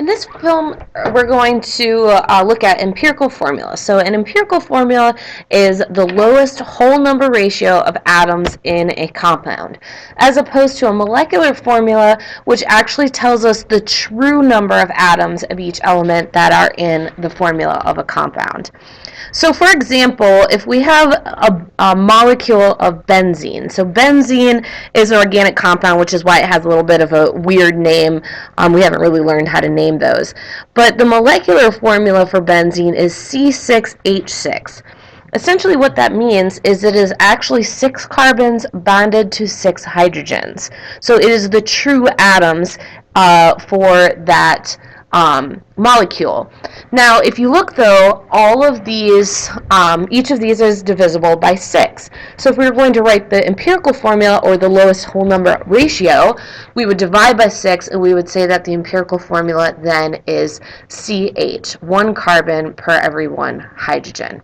In this film, we're going to look at empirical formula. So an empirical formula is the lowest whole number ratio of atoms in a compound, as opposed to a molecular formula, which actually tells us the true number of atoms of each element that are in the formula of a compound. So for example, if we have a molecule of benzene, so benzene is an organic compound, which is why it has a little bit of a weird name. We haven't really learned how to name those. But the molecular formula for benzene is C6H6. Essentially what that means is it is actually 6 carbons bonded to 6 hydrogens. So it is the true atoms for that molecule. Now, if you look though, all of these, each of these is divisible by 6. So if we were going to write the empirical formula, or the lowest whole number ratio, we would divide by 6, and we would say that the empirical formula then is CH, 1 carbon per every 1 hydrogen.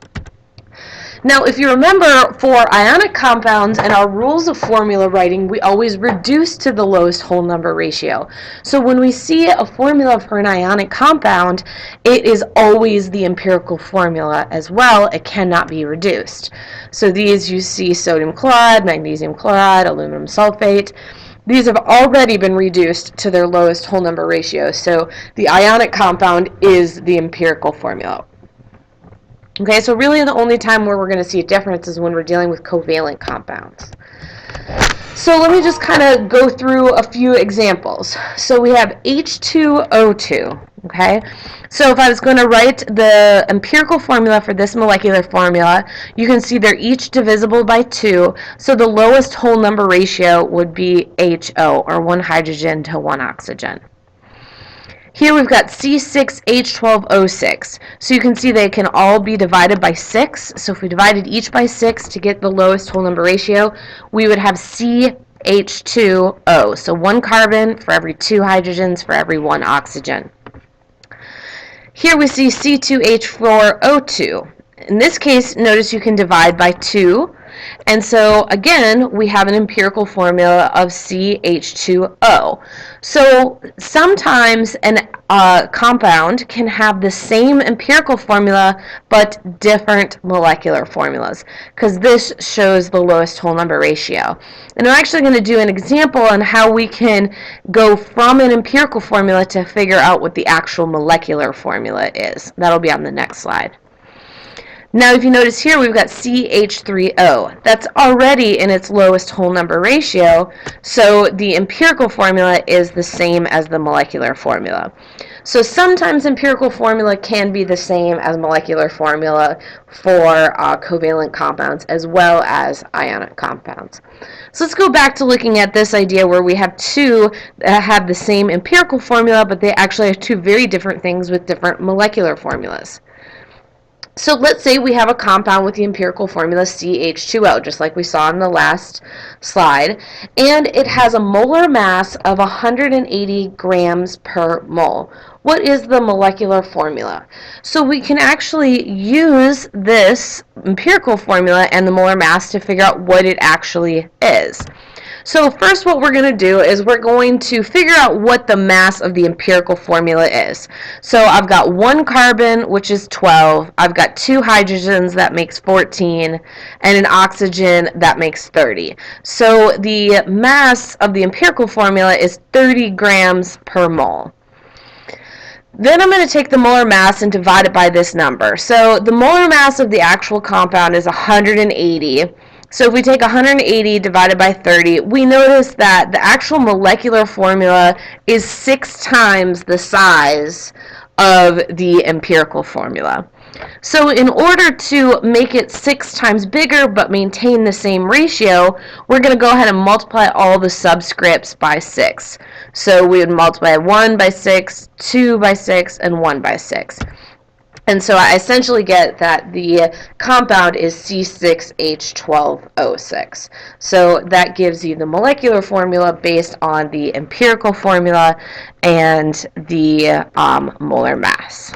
Now, if you remember, for ionic compounds and our rules of formula writing, we always reduce to the lowest whole number ratio. So when we see a formula for an ionic compound, it is always the empirical formula as well. It cannot be reduced. So these, you see sodium chloride, magnesium chloride, aluminum sulfate. These have already been reduced to their lowest whole number ratio. So the ionic compound is the empirical formula. Okay, so really the only time where we're going to see a difference is when we're dealing with covalent compounds. So let me just kind of go through a few examples. So we have H2O2, okay? So if I was going to write the empirical formula for this molecular formula, you can see they're each divisible by 2, so the lowest whole number ratio would be HO, or 1 hydrogen to 1 oxygen. Here we've got C6H12O6. So you can see they can all be divided by 6. So if we divided each by 6 to get the lowest whole number ratio, we would have CH2O. So 1 carbon for every 2 hydrogens for every 1 oxygen. Here we see C2H4O2. In this case, notice you can divide by 2. And so, again, we have an empirical formula of CH2O. So sometimes a compound can have the same empirical formula but different molecular formulas, because this shows the lowest whole number ratio. And I'm actually going to do an example on how we can go from an empirical formula to figure out what the actual molecular formula is. That'll be on the next slide. Now, if you notice here, we've got CH3O. That's already in its lowest whole number ratio, so the empirical formula is the same as the molecular formula. So sometimes empirical formula can be the same as molecular formula for covalent compounds as well as ionic compounds. So let's go back to looking at this idea where we have two that have the same empirical formula, but they actually have two very different things with different molecular formulas. So let's say we have a compound with the empirical formula CH2O, just like we saw in the last slide, and it has a molar mass of 180 grams per mole. What is the molecular formula? So we can actually use this empirical formula and the molar mass to figure out what it actually is. So first what we're going to do is we're going to figure out what the mass of the empirical formula is. So I've got 1 carbon, which is 12. I've got 2 hydrogens, that makes 14, and an oxygen, that makes 30. So the mass of the empirical formula is 30 grams per mole. Then I'm going to take the molar mass and divide it by this number. So the molar mass of the actual compound is 180. So if we take 180 divided by 30, we notice that the actual molecular formula is 6 times the size of the empirical formula. So in order to make it 6 times bigger but maintain the same ratio, we're going to go ahead and multiply all the subscripts by 6. So we would multiply 1 by 6, 2 by 6, and 1 by 6. And so I essentially get that the compound is C6H12O6. So that gives you the molecular formula based on the empirical formula and the molar mass.